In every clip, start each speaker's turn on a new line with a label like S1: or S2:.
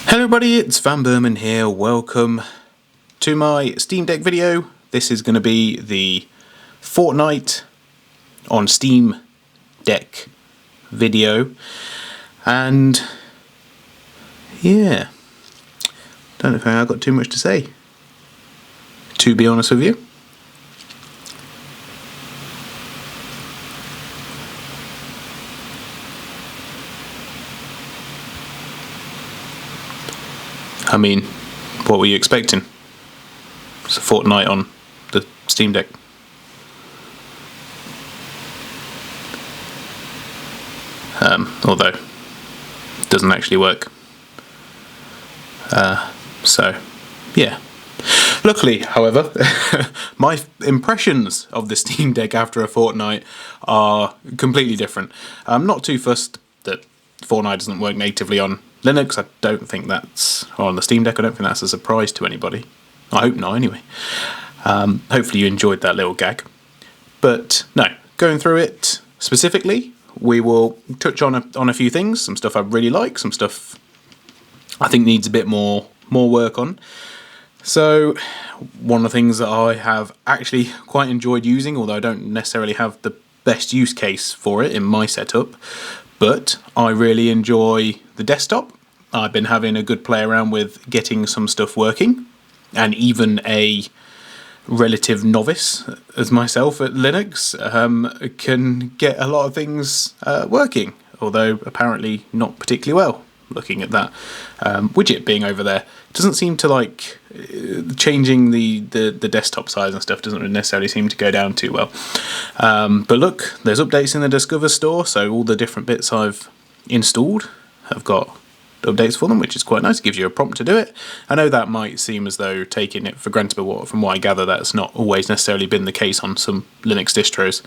S1: Hello everybody, it's vanburman here. Welcome to my Steam Deck video. This is going to be the Fortnight on Steam Deck video. And yeah, don't think I've got too much to say, to be honest with you. I mean, what were you expecting? It's a Fortnite on the Steam Deck. Although it doesn't actually work. So, yeah. Luckily, however, my impressions of the Steam Deck after a fortnight are completely different. I'm not too fussed that Fortnite doesn't work natively on Linux. I don't think that's, or on the Steam Deck, I don't think that's a surprise to anybody. I hope not, anyway. Hopefully you enjoyed that little gag. But no, going through it specifically, we will touch on a few things. Some stuff I really like, some stuff I think needs a bit more work on. So one of the things that I have actually quite enjoyed using, although I don't necessarily have the best use case for it in my setup, but I really enjoy the desktop. I've been having a good play around with getting some stuff working, and even a relative novice as myself at Linux can get a lot of things working, although apparently not particularly well. Looking at that widget being over there, it doesn't seem to like changing the desktop size and stuff doesn't necessarily seem to go down too well. But look, there's updates in the Discover store, so all the different bits I've installed have got updates for them, which is quite nice. It gives you a prompt to do it. I know that might seem as though taking it for granted, but from what I gather, that's not always necessarily been the case on some Linux distros.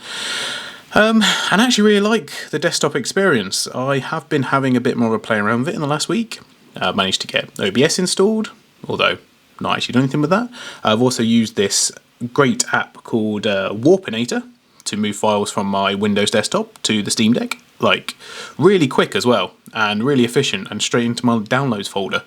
S1: And I actually really like the desktop experience. I have been having a bit more of a play around with it in the last week. I've managed to get OBS installed, although not actually doing anything with that. I've also used this great app called Warpinator to move files from my Windows desktop to the Steam Deck. Like, really quick as well, and really efficient, and straight into my downloads folder.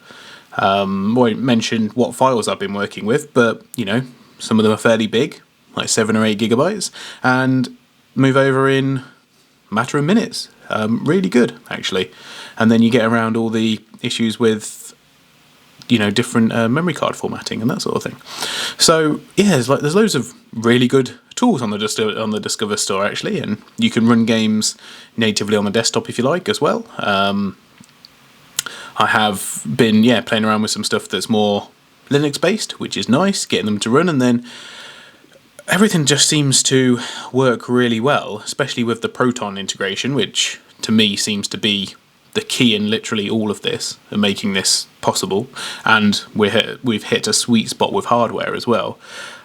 S1: Won't mention what files I've been working with, but, you know, some of them are fairly big, like 7 or 8 gigabytes, and move over in a matter of minutes. Really good, actually. And then you get around all the issues with, you know, different memory card formatting and that sort of thing. So yeah, there's loads of really good tools on the Discover store actually, and you can run games natively on the desktop if you like as well. I have been playing around with some stuff that's more Linux based, which is nice, getting them to run, and then everything just seems to work really well, especially with the Proton integration, which to me seems to be the key in literally all of this and making this possible. And we've hit a sweet spot with hardware as well.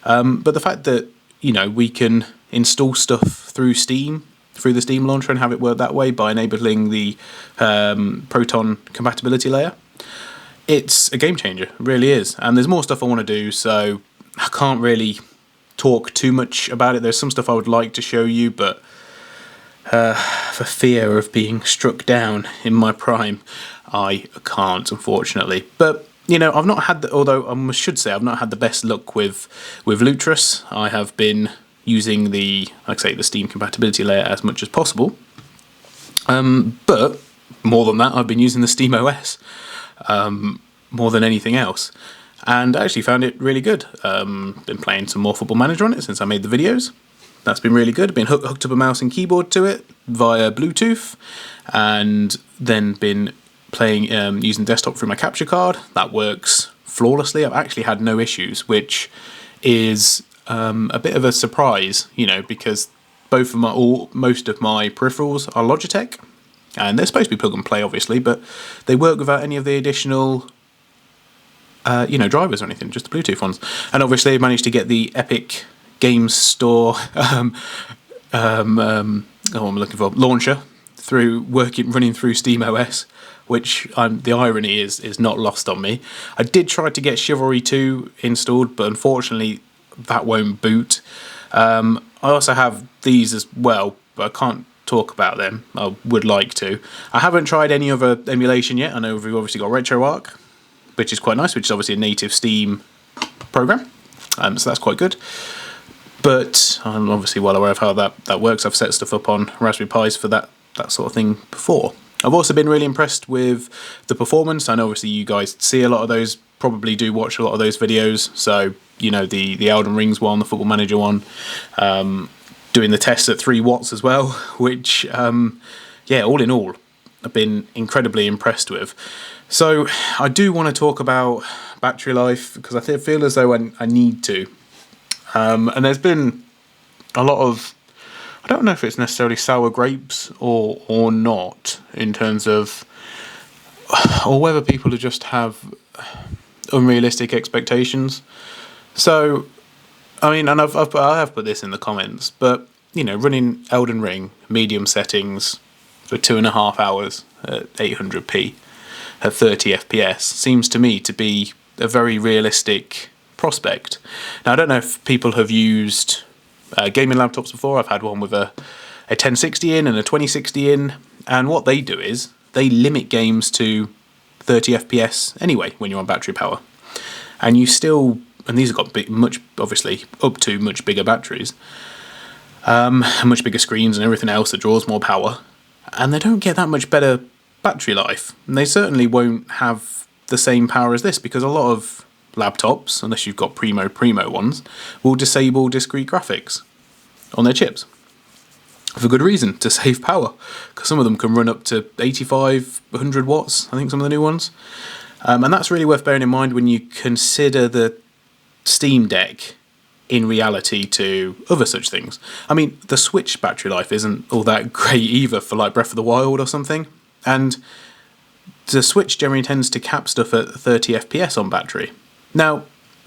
S1: But the fact that, you know, we can install stuff through Steam, through the Steam launcher, and have it work that way by enabling the Proton compatibility layer, it's a game changer. It really is. And there's more stuff I want to do, so I can't really talk too much about it. There's some stuff I would like to show you, but for fear of being struck down in my prime, I can't, unfortunately. But you know, I've not had although I should say I've not had the best luck with Lutris. I have been using the Steam compatibility layer as much as possible. But more than that, I've been using the Steam OS more than anything else. And I actually found it really good. Been playing some more Football Manager on it since I made the videos. That's been really good. Been hooked up a mouse and keyboard to it via Bluetooth, and then been playing using desktop through my capture card. That works flawlessly. I've actually had no issues, which is a bit of a surprise, you know, because most of my peripherals are Logitech, and they're supposed to be plug and play, obviously, but they work without any of the additional drivers or anything, just the Bluetooth ones. And obviously I managed to get the Epic Games Store launcher running through SteamOS, which the irony is not lost on me. I did try to get Chivalry 2 installed, but unfortunately that won't boot. I also have these as well, but I can't talk about them. I would like to. I haven't tried any other emulation yet. I know we've obviously got RetroArch, which is quite nice, which is obviously a native Steam program. So that's quite good. But I'm obviously well aware of how that works. I've set stuff up on Raspberry Pis for that sort of thing before. I've also been really impressed with the performance. I know obviously you guys see a lot of those, probably do watch a lot of those videos. So, you know, the Elden Rings one, the Football Manager one, doing the tests at 3 watts as well, which, yeah, all in all, I've been incredibly impressed with. So I do want to talk about battery life because I feel as though I need to. And there's been a lot of, I don't know if it's necessarily sour grapes or not, in terms of, or whether people just have unrealistic expectations. So, I mean, and I have put this in the comments, but, you know, running Elden Ring, medium settings, for 2.5 hours at 800p at 30 FPS seems to me to be a very realistic prospect. Now, I don't know if people have used gaming laptops before. I've had one with a 1060 in and a 2060 in, and what they do is they limit games to 30 FPS anyway when you're on battery power, and you still, and these have got obviously up to much bigger batteries, much bigger screens and everything else that draws more power, and they don't get that much better battery life, and they certainly won't have the same power as this, because a lot of laptops, unless you've got primo ones, will disable discrete graphics on their chips for good reason, to save power, because some of them can run up to 85, 100 watts, I think some of the new ones, and that's really worth bearing in mind when you consider the Steam Deck in reality to other such things. I mean, the Switch battery life isn't all that great either for like Breath of the Wild or something, and the Switch generally tends to cap stuff at 30 FPS on battery. Now,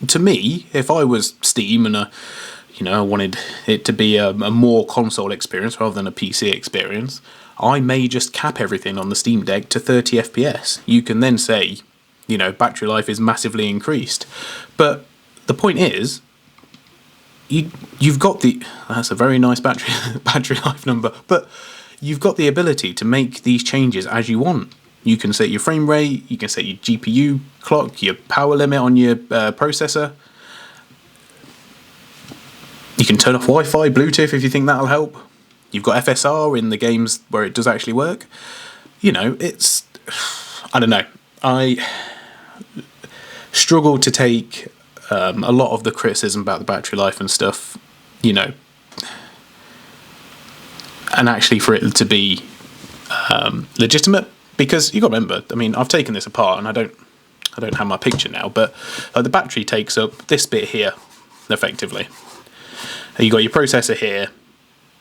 S1: to me, if I was Steam and I wanted it to be a more console experience rather than a PC experience, I may just cap everything on the Steam Deck to 30 FPS. You can then say, you know, battery life is massively increased. But the point is, you've got that's a very nice battery life number, but you've got the ability to make these changes as you want. You can set your frame rate, you can set your GPU clock, your power limit on your processor. You can turn off Wi-Fi, Bluetooth if you think that'll help. You've got FSR in the games where it does actually work. You know, it's, I don't know. I struggle to take a lot of the criticism about the battery life and stuff, you know, and actually for it to be legitimate. Because you've got to remember, I mean, I've taken this apart and I don't have my picture now, but the battery takes up this bit here, effectively. You got your processor here,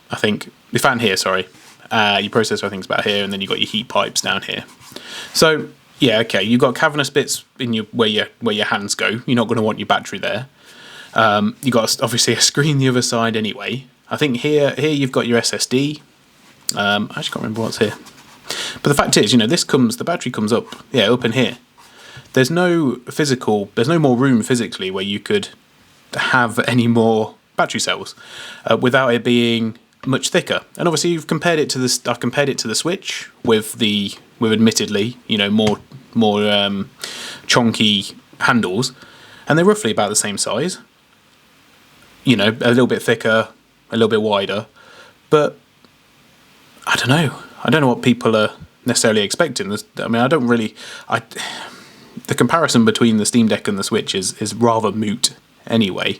S1: I think, the fan here, sorry. Your processor, I think, is about here, and then you got your heat pipes down here. So, yeah, okay, you've got cavernous bits in where your hands go. You're not going to want your battery there. You've got, obviously, a screen the other side anyway. I think here you've got your SSD. I actually can't remember what's here. But the fact is, you know, the battery comes up in here. There's no more room physically where you could have any more battery cells without it being much thicker. And obviously I've compared it to the Switch with admittedly, you know, more chonky handles, and they're roughly about the same size. You know, a little bit thicker, a little bit wider, but I don't know what people are necessarily expecting. I mean, the comparison between the Steam Deck and the Switch is rather moot anyway.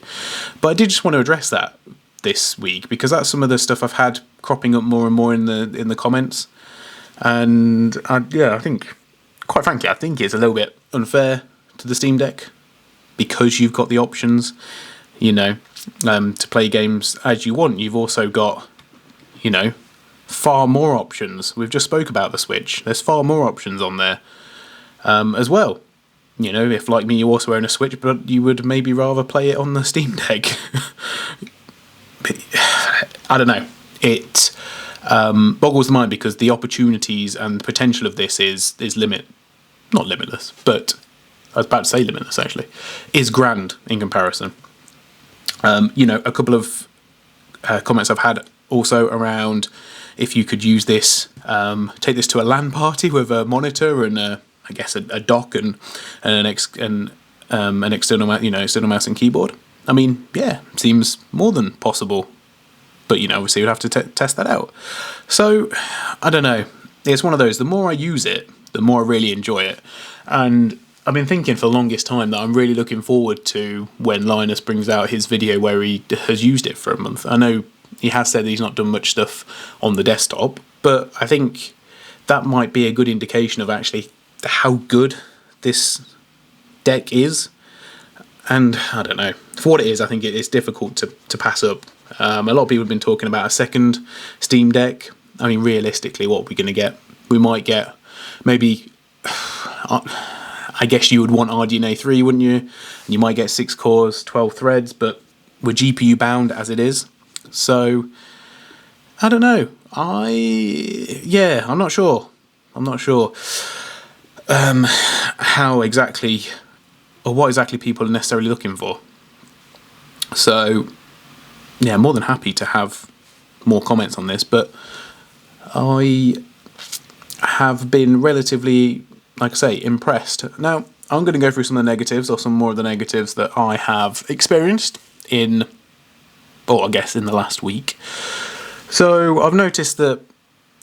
S1: But I did just want to address that this week, because that's some of the stuff I've had cropping up more and more in the comments. And I think, quite frankly, I think it's a little bit unfair to the Steam Deck, because you've got the options, you know, to play games as you want. You've also got, you know, far more options. We've just spoke about the Switch. There's far more options on there as well. You know, if like me you also own a Switch, but you would maybe rather play it on the Steam Deck. I don't know. It boggles the mind, because the opportunities and the potential of this is not limitless, but I was about to say limitless actually, is grand in comparison. You know, a couple of comments I've had also around if you could use this, take this to a LAN party with a monitor and a I guess a dock and an external external mouse and keyboard. I mean, yeah, seems more than possible. But obviously, you'd have to test that out. So I don't know. It's one of those. The more I use it, the more I really enjoy it. And I've been thinking for the longest time that I'm really looking forward to when Linus brings out his video where he has used it for a month. I know he has said that he's not done much stuff on the desktop, but I think that might be a good indication of actually how good this deck is. And I don't know. For what it is, I think it's difficult to pass up. A lot of people have been talking about a second Steam Deck. I mean, realistically, what are we going to get? We might get maybe... I guess you would want RDNA 3, wouldn't you? And you might get 6 cores, 12 threads, but we're GPU bound as it is. So, I don't know. I'm not sure. How exactly, or what exactly people are necessarily looking for. So, yeah, I'm more than happy to have more comments on this, but I have been relatively, like I say, impressed. Now, I'm going to go through some of the negatives, or some more of the negatives that I have experienced in the last week. So I've noticed that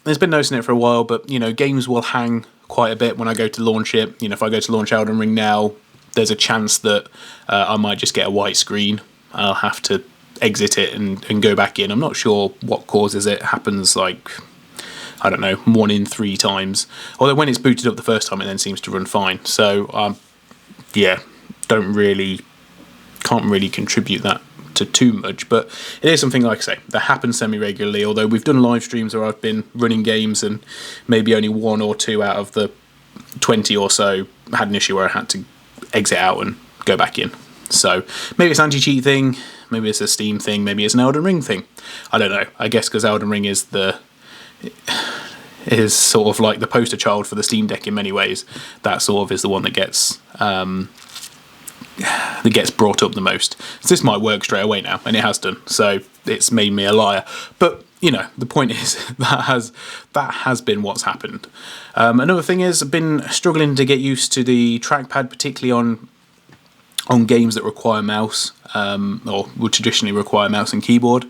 S1: there's been noticing it for a while, but games will hang quite a bit when I go to launch it. If I go to launch Elden Ring now, there's a chance that I might just get a white screen. I'll have to exit it and go back in. I'm not sure what causes it. It happens like, I don't know, 1 in 3 times. Although when it's booted up the first time, it then seems to run fine. So, can't really contribute that to too much. But it is something, like I say, that happens semi-regularly. Although we've done live streams where I've been running games and maybe only 1 or 2 out of the 20 or so had an issue where I had to exit out and go back in. So maybe it's an anti-cheat thing, maybe it's a Steam thing, maybe it's an Elden Ring thing. I don't know. I guess because Elden Ring is sort of like the poster child for the Steam Deck in many ways. That sort of is the one that gets brought up the most. So this might work straight away now, and it has done. So it's made me a liar. But the point is that has been what's happened. Another thing is I've been struggling to get used to the trackpad, particularly on games that require mouse, or would traditionally require mouse and keyboard.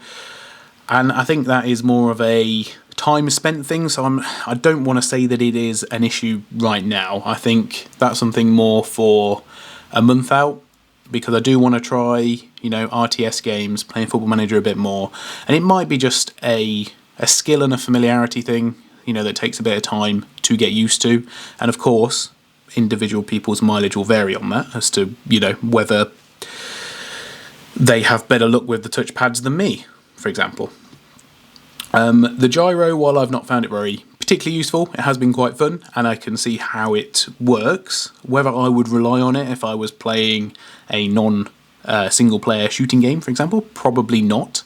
S1: And I think that is more of a time spent thing, so I don't want to say that it is an issue right now. I think that's something more for a month out, because I do want to try, RTS games, playing Football Manager a bit more, and it might be just a skill and a familiarity thing, that takes a bit of time to get used to. And of course, individual people's mileage will vary on that as to, whether they have better luck with the touchpads than me, for example. The gyro, while I've not found it very particularly useful, it has been quite fun, and I can see how it works. Whether I would rely on it if I was playing a non-single-player shooting game, for example, probably not.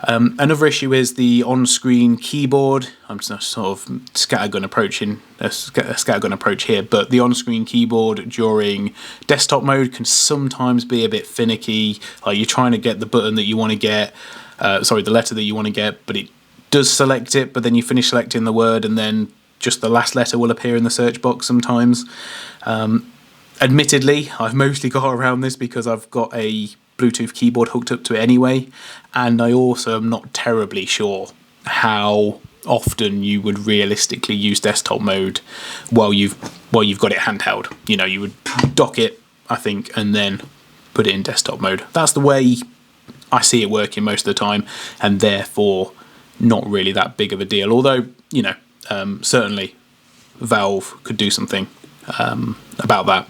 S1: Another issue is the on-screen keyboard. I'm just sort of scattergun approach here, but the on-screen keyboard during desktop mode can sometimes be a bit finicky. Like you're trying to get the button that you want to get, the letter that you want to get, but it does select it, but then you finish selecting the word and then just the last letter will appear in the search box sometimes. Admittedly, I've mostly got around this because I've got a Bluetooth keyboard hooked up to it anyway, and I also am not terribly sure how often you would realistically use desktop mode while you've got it handheld. You would dock it, I think, and then put it in desktop mode. That's the way I see it working most of the time, and therefore not really that big of a deal. Although, certainly Valve could do something about that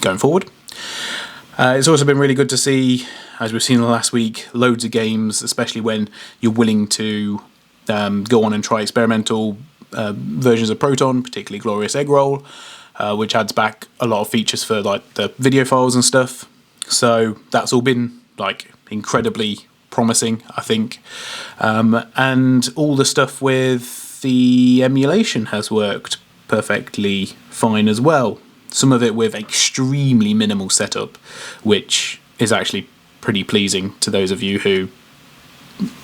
S1: going forward. It's also been really good to see, as we've seen in the last week, loads of games, especially when you're willing to go on and try experimental versions of Proton, particularly Glorious Egg Roll, which adds back a lot of features for like the video files and stuff. So that's all been like incredibly promising, I think. And all the stuff with the emulation has worked perfectly fine as well. Some of it with extremely minimal setup, which is actually pretty pleasing to those of you who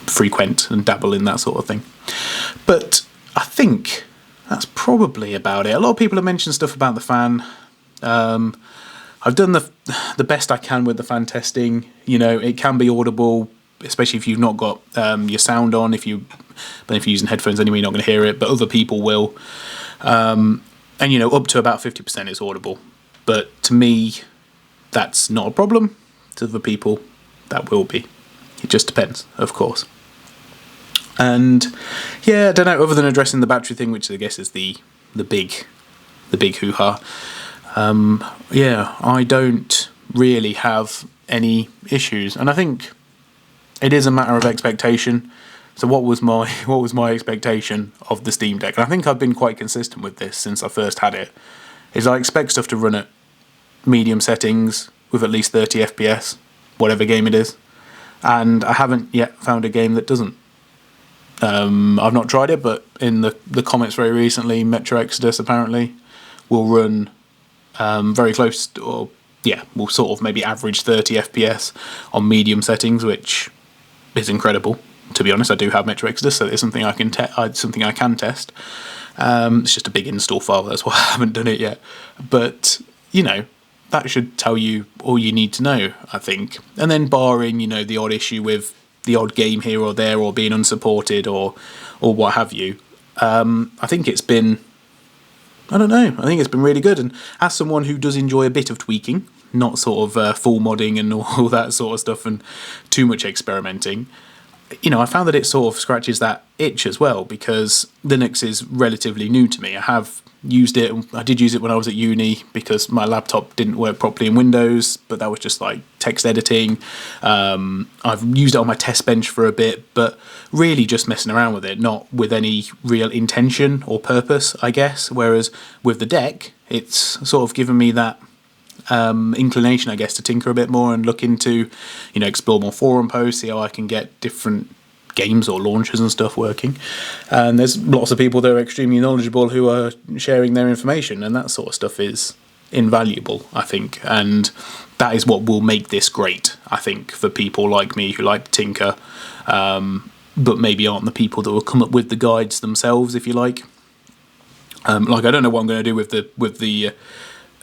S1: frequent and dabble in that sort of thing. But I think that's probably about it. A lot of people have mentioned stuff about the fan. I've done the best I can with the fan testing. You know, it can be audible, especially if you've not got your sound on. But if you're using headphones anyway, you're not going to hear it. But other people will. And you know, up to about 50% is audible. But to me, that's not a problem. To other people, that will be. It just depends, of course. And yeah, I don't know. Other than addressing the battery thing, which I guess is the big hoo-ha. Yeah, I don't really have any issues, and I think it is a matter of expectation. So what was my expectation of the Steam Deck? And I think I've been quite consistent with this since I first had it. Is I expect stuff to run at medium settings with at least 30 FPS, whatever game it is, and I haven't yet found a game that doesn't. I've not tried it, but in the comments very recently, Metro Exodus apparently will run very close to, or yeah, will sort of maybe average 30 FPS on medium settings, which is incredible. To be honest, I do have Metro Exodus, so it's something I can test. It's just a big install file, that's why I haven't done it yet. But you know, that should tell you all you need to know, I think. And then barring, you know, the odd issue with the odd game here or there, or being unsupported, or what have you, I think it's been, I don't know, I think it's been really good. And as someone who does enjoy a bit of tweaking, not sort of full modding and all that sort of stuff and too much experimenting, you know, I found that it sort of scratches that itch as well, because Linux is relatively new to me. I have used it. I did use it when I was at uni because my laptop didn't work properly in Windows, but that was just like text editing. I've used it on my test bench for a bit, but really just messing around with it, not with any real intention or purpose, I guess. Whereas with the deck, it's sort of given me that inclination, I guess, to tinker a bit more and look into, you know, explore more forum posts, see how I can get different games or launchers and stuff working. And there's lots of people that are extremely knowledgeable who are sharing their information, and that sort of stuff is invaluable, I think. And that is what will make this great, I think, for people like me who like to tinker, but maybe aren't the people that will come up with the guides themselves, if you like. Like, I don't know what I'm going to do with the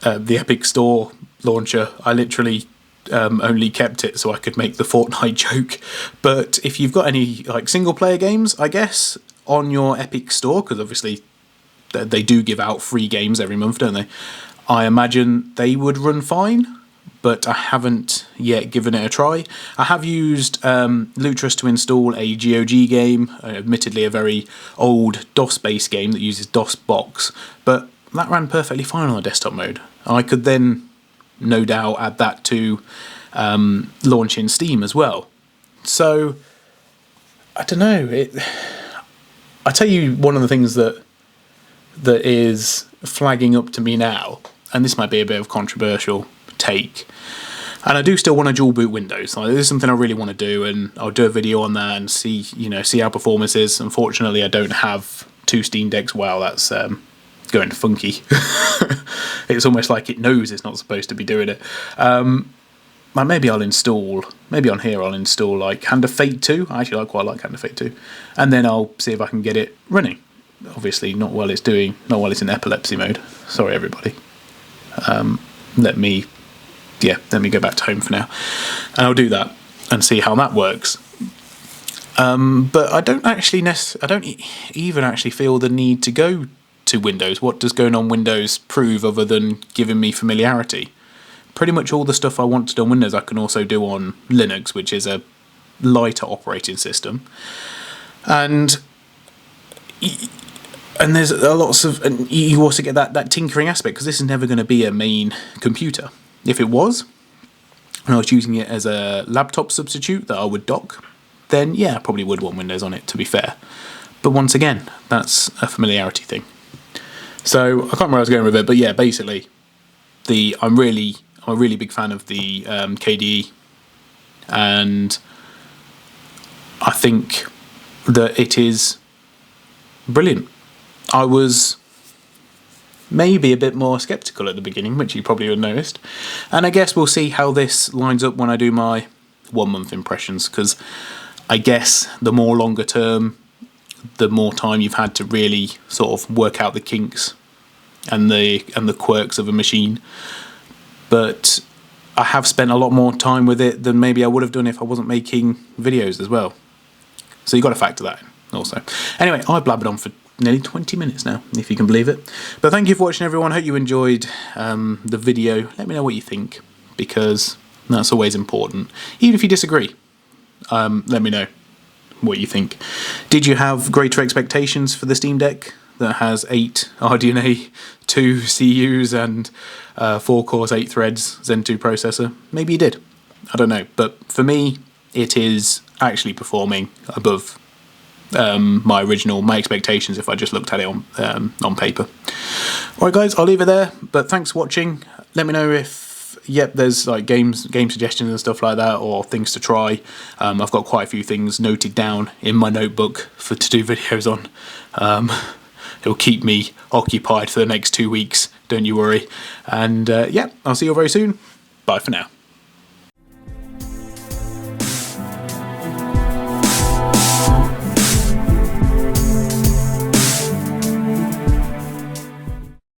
S1: Epic Store launcher. I literally only kept it so I could make the Fortnite joke. But if you've got any like single player games, I guess, on your Epic Store, because obviously they do give out free games every month, don't they? I imagine they would run fine, but I haven't yet given it a try. I have used Lutris to install a GOG game, admittedly a very old DOS-based game that uses DOSBox, but that ran perfectly fine on the desktop mode. I could then, no doubt, add that to launch in Steam as well. So, I don't know. I tell you, one of the things that is flagging up to me now, and this might be a bit of a controversial take, and I do still want to dual boot Windows. Like, this is something I really want to do, and I'll do a video on that and see how performance is. Unfortunately, I don't have two Steam Decks. Wow, that's going funky. It's almost like it knows it's not supposed to be doing it. Maybe on here I'll install like Hand of Fate 2. I actually quite like Hand of Fate 2, and then I'll see if I can get it running. Obviously not while it's in epilepsy mode. Sorry everybody. Let me go back to home for now, and I'll do that and see how that works. But I don't even actually feel the need to go to Windows. What does going on Windows prove other than giving me familiarity? Pretty much all the stuff I want to do on Windows I can also do on Linux, which is a lighter operating system. And there's and you also get that tinkering aspect, because this is never going to be a main computer. If it was, and I was using it as a laptop substitute that I would dock, then yeah, I probably would want Windows on it, to be fair. But once again, that's a familiarity thing. So I can't remember where I was going with it, but yeah, basically, I'm a really big fan of the KDE, and I think that it is brilliant. I was maybe a bit more sceptical at the beginning, which you probably would have noticed, and I guess we'll see how this lines up when I do my 1 month impressions, because I guess the more longer term the more time you've had to really sort of work out the kinks and the quirks of a machine. But I have spent a lot more time with it than maybe I would have done if I wasn't making videos as well. So you've got to factor that in also. Anyway, I've blabbered on for nearly 20 minutes now, if you can believe it. But thank you for watching, everyone. Hope you enjoyed the video. Let me know what you think, because that's always important. Even if you disagree, let me know what you think. Did you have greater expectations for the Steam Deck that has 8 RDNA 2 CUs and 4 cores, 8 threads, Zen 2 processor? Maybe you did. I don't know. But for me, it is actually performing above my expectations if I just looked at it on paper. Alright guys, I'll leave it there, but thanks for watching. Let me know if there's like game suggestions and stuff like that, or things to try. I've got quite a few things noted down in my notebook to do videos on. It'll keep me occupied for the next 2 weeks, don't you worry. And I'll see you all very soon. Bye for now.